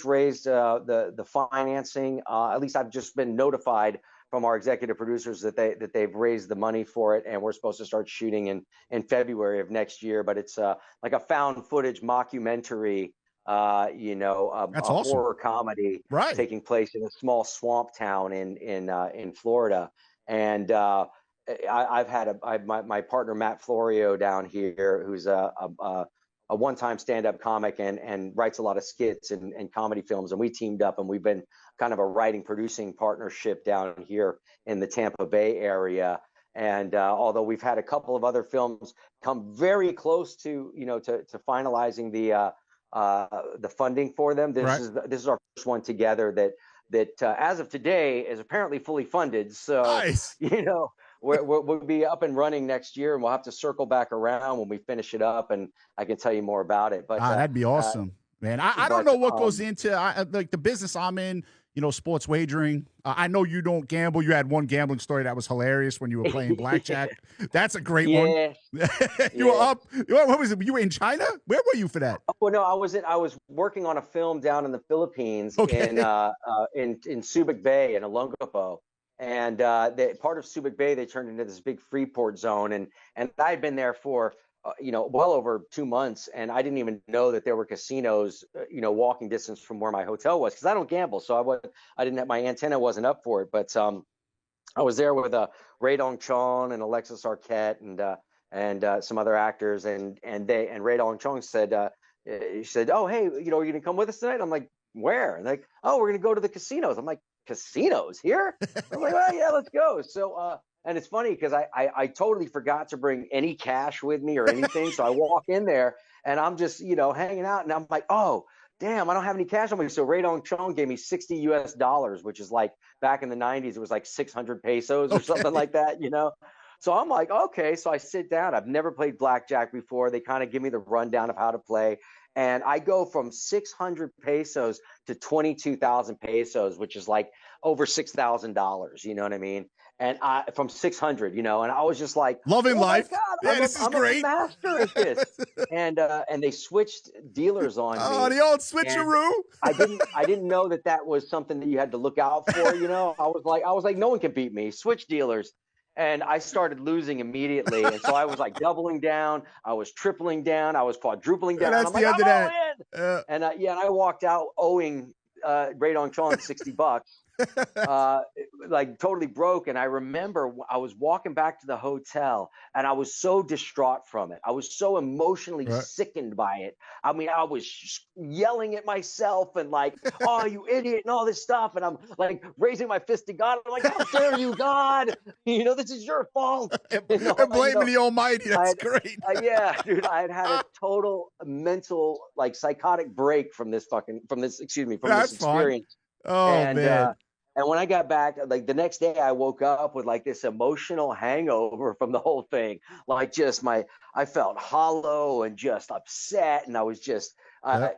raised the financing. At least I've just been notified from our executive producers that they've raised the money for it, and we're supposed to start shooting in February of next year. But it's like a found footage mockumentary. That's awesome. Horror comedy taking place in a small swamp town in Florida. And I've had my partner Matt Florio down here, who's a one-time stand-up comic and writes a lot of skits and comedy films, and we teamed up, and we've been kind of a writing producing partnership down here in the Tampa Bay area. And although we've had a couple of other films come very close to finalizing the funding for them, this is our first one together that as of today is apparently fully funded. So nice. We'll be up and running next year, and we'll have to circle back around when we finish it up, and I can tell you more about it. But that'd be awesome, man. I don't know what goes into like the business I'm in. Sports wagering. I know you don't gamble. You had one gambling story that was hilarious when you were playing blackjack. That's a great one. You were up. What was it? You were in China? Where were you for that? Oh no, I was working on a film down in the Philippines in Subic Bay in Olongapo. And part of Subic Bay, they turned into this big Freeport zone, and I had been there for well over 2 months, and I didn't even know that there were casinos walking distance from where my hotel was, because I don't gamble, so I didn't have, my antenna wasn't up for it. But I was there with Ray Dong Chong and Alexis Arquette and some other actors, and Ray Dong Chong said, he said, "Oh hey, are you gonna come with us tonight?" I'm like, "Where?" And like, "Oh, we're gonna go to the casinos." I'm like, "Casinos here?" I'm like, "Oh yeah, let's go." So and it's funny because I totally forgot to bring any cash with me or anything. So I walk in there and I'm just hanging out, and I'm like, "Oh damn, I don't have any cash on me." So Ray Dong Chong gave me $60 US, which is like back in the 90s, it was like 600 pesos or something like that, So I'm like, okay. So I sit down. I've never played blackjack before. They kind of give me the rundown of how to play. And I go from 600 pesos to 22,000 pesos, which is like over $6,000. You know what I mean? And from 600, and I was just like, loving oh my life. God, Yeah, this is I'm great. a master at this. And they switched dealers on me. Oh, the old switcheroo. I didn't know that was something that you had to look out for. I was like, no one can beat me. Switch dealers. And I started losing immediately. And so I was like doubling down. I was tripling down. I was quadrupling down. That's I'm the like, end of that. And I walked out owing Radon Chong $60. Like totally broke. And I remember I was walking back to the hotel and I was so distraught from it. I was so emotionally sickened by it. I mean, I was yelling at myself and like, oh, you idiot and all this stuff. And I'm like raising my fist to God. I'm like, how dare you, God? This is your fault. And blaming the Almighty. That's great. Yeah, dude, I had a total mental, like psychotic break from this experience. Fine. Oh, man. And when I got back, like the next day, I woke up with like this emotional hangover from the whole thing. Like I felt hollow and just upset. And I was just, I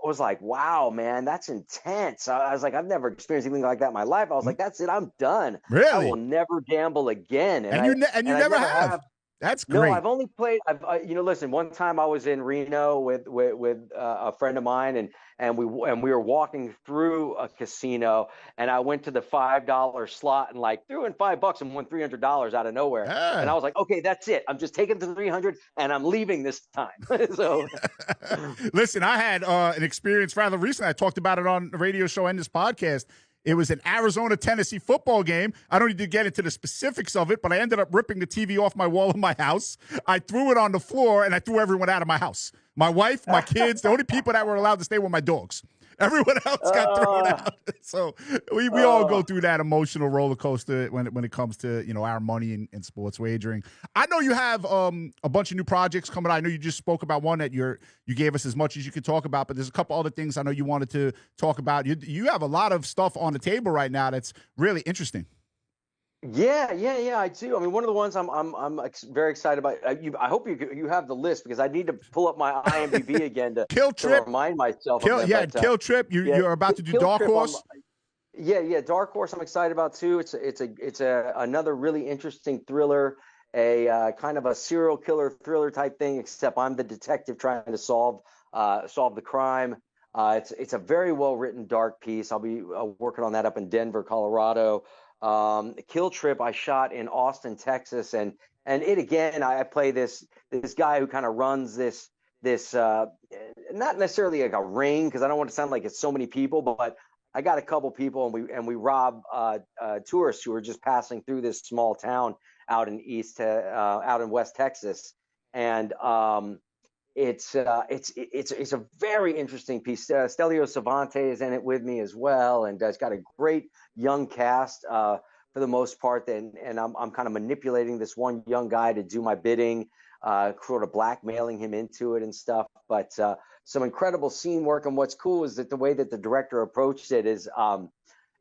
was like, wow, man, that's intense. I was like, I've never experienced anything like that in my life. I was like, that's it. I'm done. Really? I will never gamble again. And you never have. That's great. No, I've only played. Listen. One time I was in Reno with a friend of mine, and we were walking through a casino, and I went to the $5 slot and like threw in $5 and won $300 out of nowhere. And I was like, okay, that's it. I'm just taking the 300 and I'm leaving this time. So, listen, I had an experience rather recently. I talked about it on the radio show and this podcast. It was an Arizona-Tennessee football game. I don't need to get into the specifics of it, but I ended up ripping the TV off my wall in my house. I threw it on the floor, and I threw everyone out of my house. My wife, my kids, the only people that were allowed to stay were my dogs. Everyone else got thrown out. So we all go through that emotional roller coaster when it comes to our money and sports wagering. I know you have a bunch of new projects coming out. I know you just spoke about one that you gave us as much as you could talk about, but there's a couple other things I know you wanted to talk about. You have a lot of stuff on the table right now that's really interesting. Yeah, I do. I mean, one of the ones I'm very excited about. I hope you have the list because I need to pull up my IMDb again to Kill Trip. To remind myself. Kill Trip. You're about to do Dark Horse. Dark Horse. I'm excited about too. It's another really interesting thriller, a kind of a serial killer thriller type thing. Except I'm the detective trying to solve the crime. It's a very well written dark piece. I'll be working on that up in Denver, Colorado. Kill Trip I shot in Austin, Texas, and it again I play this guy who kind of runs this not necessarily like a ring because I don't want to sound like it's so many people, but I got a couple people and we rob tourists who are just passing through this small town out in West Texas, and it's a very interesting piece. Stelio Savante is in it with me as well, and it's got a great young cast for the most part. And I'm kind of manipulating this one young guy to do my bidding, sort of blackmailing him into it and stuff. But some incredible scene work. And what's cool is that the way that the director approached it is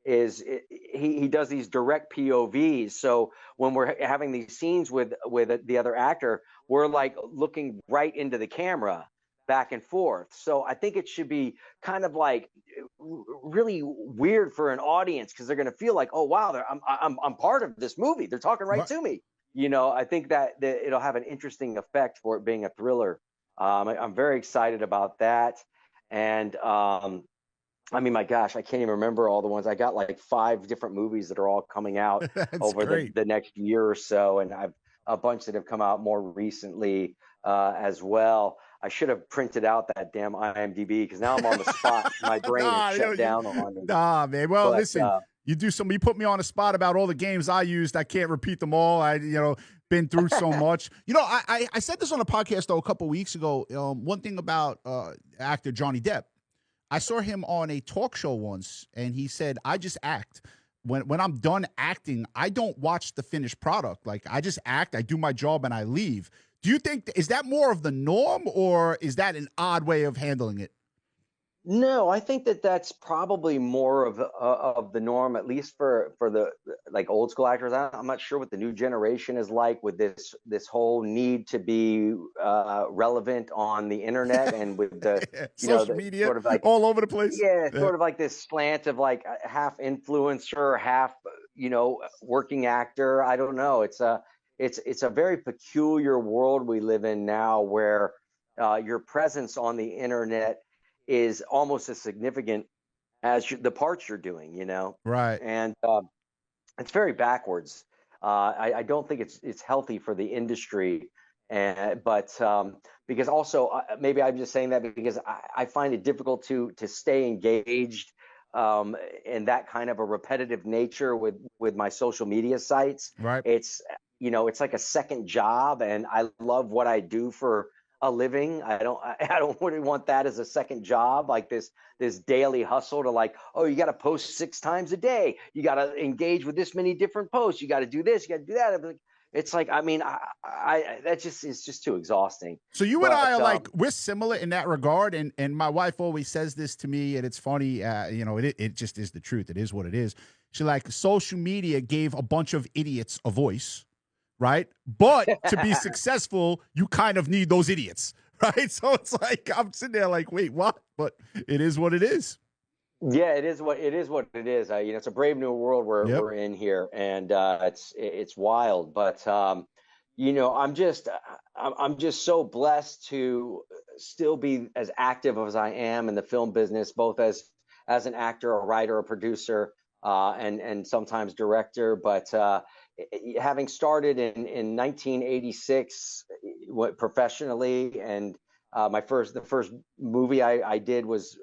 he does these direct POVs. So when we're having these scenes with the other actor, we're like looking right into the camera back and forth. So I think it should be kind of like really weird for an audience because they're going to feel like, oh wow, I'm part of this movie. They're talking right to me. I think that it'll have an interesting effect for it being a thriller. I'm very excited about that. And I mean, my gosh, I can't even remember all the ones. I got like 5 different movies that are all coming out over the next year or so. And I've a bunch that have come out more recently as well. I should have printed out that damn IMDb because now I'm on the spot. My brain is shut down on me. Nah, man. Well, listen, you put me on the spot about all the games I used. I can't repeat them all. Been through so much. I said this on a podcast though a couple weeks ago. One thing about actor Johnny Depp, I saw him on a talk show once, and he said, "I just act. When I'm done acting, I don't watch the finished product. Like I just act, I do my job, and I leave." Do you think is that more of the norm, or is that an odd way of handling it? No, I think that that's probably more of the norm, at least for the like old school actors. I'm not sure what the new generation is like with this whole need to be relevant on the internet and with the Social the media sort of like all over the place. yeah, Yeah. sort of like this slant of like half influencer, half working actor. I don't know. It's a very peculiar world we live in now, where your presence on the internet is almost as significant as the parts you're doing, Right. and it's very backwards. I don't think it's healthy for the industry, but because also maybe I'm just saying that because I find it difficult to stay engaged in that kind of a repetitive nature with my social media sites. Right. It's like a second job, and I love what I do for a living. I don't really want that as a second job, like this daily hustle to like, oh, you got to post 6 times a day, you got to engage with this many different posts, you got to do this, you got to do that. It's like, I mean, I that just is just too exhausting. So you and But I are like, we're similar in that regard, and my wife always says this to me, and it's funny. It just is the truth. It is what it is. She like, social media gave a bunch of idiots a voice, right? But to be successful, you kind of need those idiots, right? So it's like I'm sitting there like, wait, what? But it is what it is. Yeah, it is what it is. It's a brave new world Yep. we're in here, and it's wild. But I'm just so blessed to still be as active as I am in the film business, both as an actor, a writer, a producer, and sometimes director. But having started in 1986, professionally, and the first movie I did was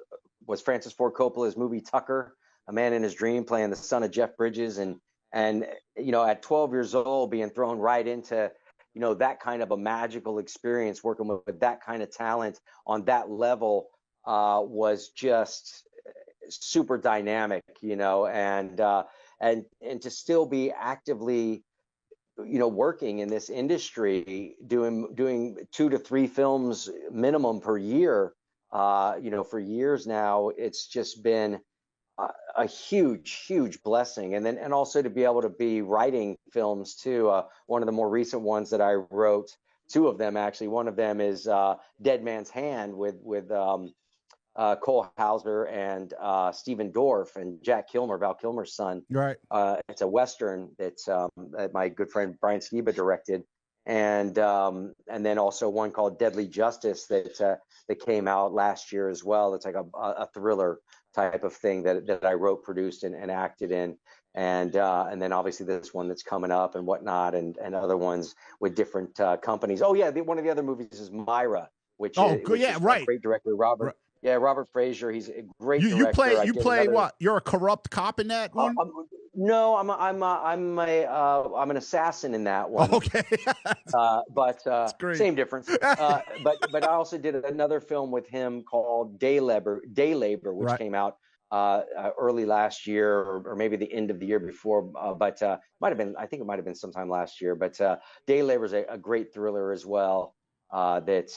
Francis Ford Coppola's movie Tucker, A Man in His Dream, playing the son of Jeff Bridges, and at 12 years old, being thrown right into that kind of a magical experience, working with that kind of talent on that level, was just super dynamic, and to still be actively working in this industry, doing 2 to 3 films minimum per year, for years now. It's just been a huge blessing, and also to be able to be writing films too. One of the more recent ones that I wrote, 2 of them actually. One of them is Dead Man's Hand with Cole Hauser and Stephen Dorff and Jack Kilmer, Val Kilmer's son. Right. It's a Western that my good friend Brian Skiba directed. And then also one called Deadly Justice that came out last year as well. It's like a thriller type of thing that I wrote, produced, and acted in. And then obviously this one that's coming up and whatnot, and other ones with different companies. Oh yeah, one of the other movies is Myra, which is right. great director Robert. Right. Yeah, Robert Fraser. He's a great You director. play what? You're a corrupt cop in that one? No, I'm an assassin in that one. Okay. But great. same difference. But I also did another film with him called Day Labor, which Right. came out early last year, or maybe the end of the year before. But I think it might have been sometime last year. But Day Labor is a great thriller as well. That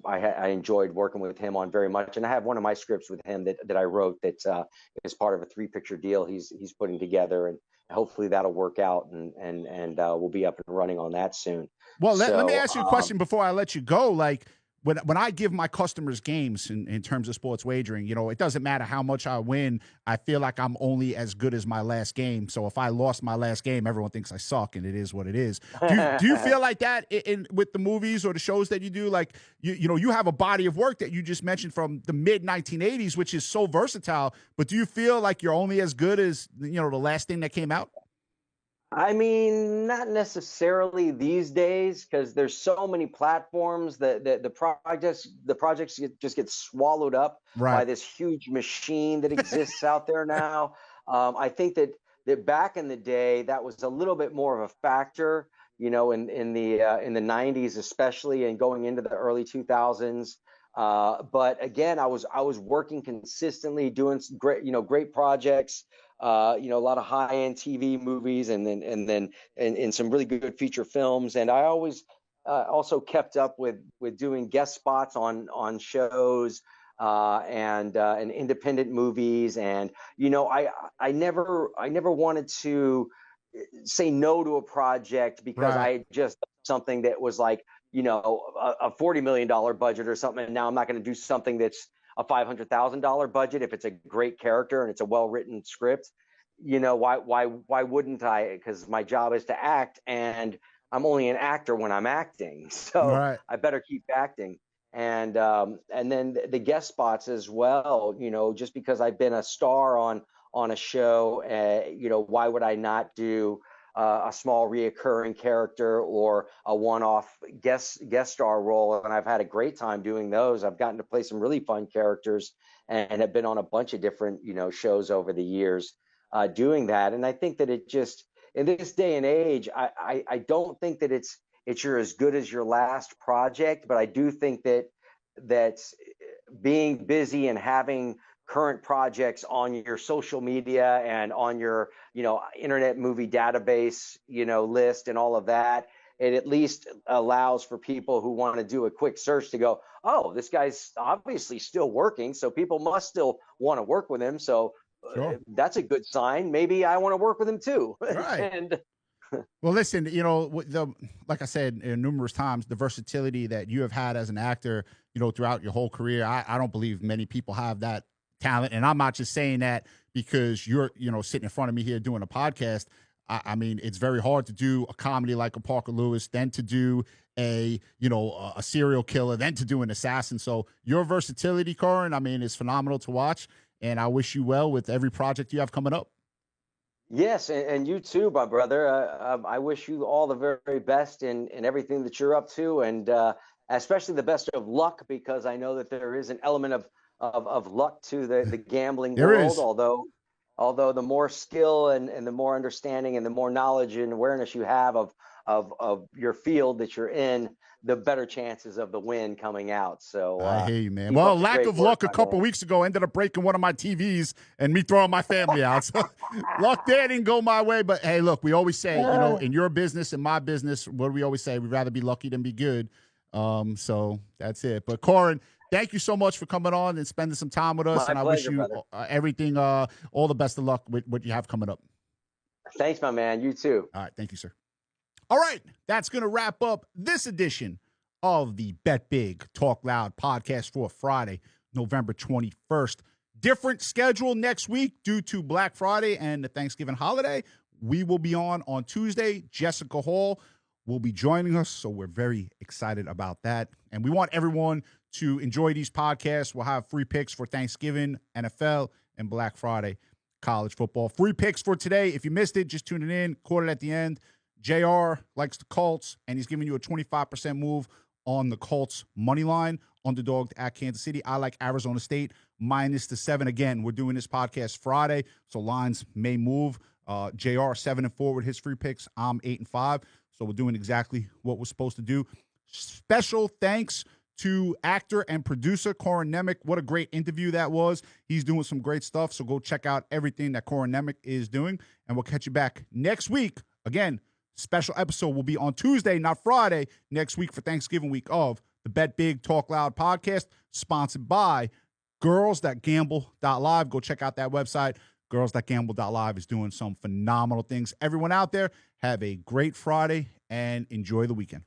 I enjoyed working with him on very much, and I have one of my scripts with him that I wrote that is part of a 3-picture deal he's putting together, and hopefully that'll work out, and we'll be up and running on that soon. Well, let me ask you a question before I let you go. Like, when I give my customers games in terms of sports wagering, it doesn't matter how much I win. I feel like I'm only as good as my last game. So if I lost my last game, everyone thinks I suck, and it is what it is. Do you feel like that with the movies or the shows that you do? Like, you have a body of work that you just mentioned from the mid 1980s, which is so versatile. But do you feel like you're only as good as the last thing that came out? I mean, not necessarily these days, because there's so many platforms that the projects just get swallowed up by this huge machine that exists out there now. I think that back in the day, that was a little bit more of a factor, in the 90s especially, and going into the early 2000s. But again, I was working consistently, doing some great projects. A lot of high-end TV movies, and then some really good feature films. And I always also kept up with doing guest spots on shows, and independent movies. And I never wanted to say no to a project because Right. I had just done something that was like a $40 million budget or something, and now I'm not going to do something that's a $500,000 budget if it's a great character and it's a well-written script. Why wouldn't I? Because my job is to act, and I'm only an actor when I'm acting, so Right. I better keep acting. And then the guest spots as well. Just because I've been a star on a show, why would I not do a small reoccurring character or a one-off guest star role? And I've had a great time doing those. I've gotten to play some really fun characters and have been on a bunch of different shows over the years doing that. And I think that it just, in this day and age, I don't think that it's you're as good as your last project, but I do think that being busy and having current projects on your social media and on your internet movie database list and all of that, it at least allows for people who want to do a quick search to go, oh, this guy's obviously still working, so people must still want to work with him. So Sure. that's a good sign. Maybe I want to work with him too. Right. And well, listen, like I said numerous times, the versatility that you have had as an actor, throughout your whole career, I don't believe many people have that talent. And I'm not just saying that because you're, sitting in front of me here doing a podcast. I mean, it's very hard to do a comedy like a Parker Lewis, then to do a serial killer, then to do an assassin. So your versatility, Corin, I mean, is phenomenal to watch. And I wish you well with every project you have coming up. Yes, and you too, my brother. I wish you all the very, very best in everything that you're up to, and especially the best of luck, because I know that there is an element of luck to the gambling There world. is. Although the more skill and the more understanding and the more knowledge and awareness you have of your field that you're in, the better chances of the win coming out. So I hear you, man. keep Well, up the lack great of work, luck a my couple man. weeks ago ended up breaking one of my TVs and me throwing my family out. So luck there didn't go my way. But hey, look, we always say, in your business and my business, what do we always say? We'd rather be lucky than be good. So that's it. But Corin, thank you so much for coming on and spending some time with us. My and I pleasure, wish you everything, all the best of luck with what you have coming up. Thanks, my man. You too. All right. Thank you, sir. All right. That's going to wrap up this edition of the Bet Big Talk Loud podcast for Friday, November 21st. Different schedule next week due to Black Friday and the Thanksgiving holiday. We will be on Tuesday. Jessica Hall will be joining us, so we're very excited about that. And we want everyone to enjoy these podcasts. We'll have free picks for Thanksgiving, NFL, and Black Friday college football. Free picks for today. If you missed it, just tune it in. Caught it at the end. JR likes the Colts, and he's giving you a 25% move on the Colts money line, underdog at Kansas City. I like Arizona State -7. Again, we're doing this podcast Friday, so lines may move. JR 7-4 with his free picks. I'm 8-5. So we're doing exactly what we're supposed to do. Special thanks to actor and producer Corin Nemec. What a great interview that was. He's doing some great stuff. So go check out everything that Corin Nemec is doing. And we'll catch you back next week. Again, special episode will be on Tuesday, not Friday, next week for Thanksgiving week of the Bet Big Talk Loud podcast, sponsored by girls.gamble.live. Go check out that website. Girls.gamble.live is doing some phenomenal things. Everyone out there, have a great Friday and enjoy the weekend.